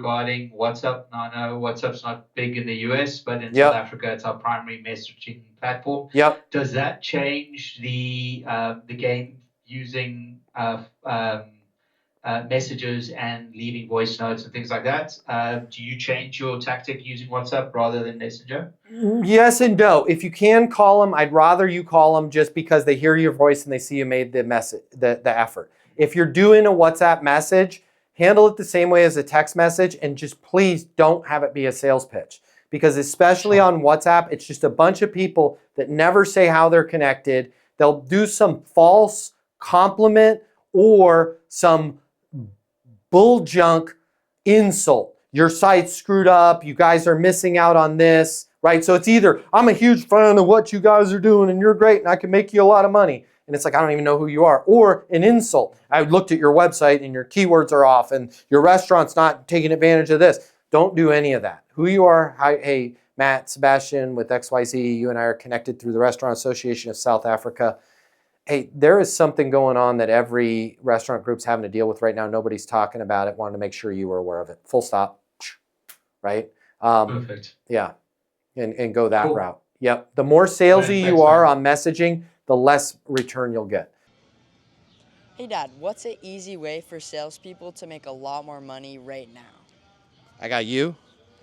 regarding WhatsApp. Now, I know WhatsApp's not big in the US, but in South Yep. Africa, it's our primary messaging platform. Yep. Does that change the game using messages and leaving voice notes and things like that? Do you change your tactic using WhatsApp rather than Messenger? Yes and no. If you can call them, I'd rather you call them just because they hear your voice and they see you made the message, the effort. If you're doing a WhatsApp message, handle it the same way as a text message, and just please don't have it be a sales pitch. Because especially Sure. on WhatsApp, it's just a bunch of people that never say how they're connected. They'll do some false compliment or some bull junk insult. Your site's screwed up. You guys are missing out on this, right? So it's either I'm a huge fan of what you guys are doing and you're great and I can make you a lot of money. And it's like, I don't even know who you are. Or an insult. I looked at your website and your keywords are off and your restaurant's not taking advantage of this. Don't do any of that. Who you are, hey, Matt, Sebastian with XYZ, you and I are connected through the Restaurant Association of South Africa. Hey, there is something going on that every restaurant group's having to deal with right now. Nobody's talking about it. Wanted to make sure you were aware of it. Full stop. Right? Perfect. Yeah, and go that Cool. route. Yep. The more salesy you Thanks, are man. on messaging, the less return you'll get. Hey Dad, what's an easy way for salespeople to make a lot more money right now? I got you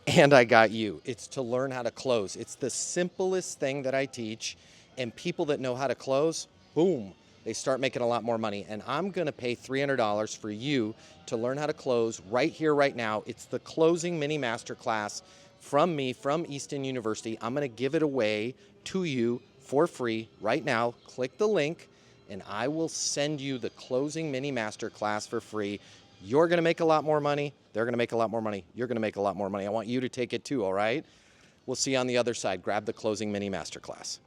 and I got you. It's to learn how to close. It's the simplest thing that I teach, and people that know how to close, boom, they start making a lot more money. And I'm gonna pay $300 for you to learn how to close right here, right now. It's the closing mini masterclass from me, from Easton University. I'm gonna give it away to you for free right now. Click the link and I will send you the closing mini masterclass for free. You're gonna make a lot more money. They're gonna make a lot more money. You're gonna make a lot more money. I want you to take it too, all right? We'll see you on the other side. Grab the closing mini masterclass.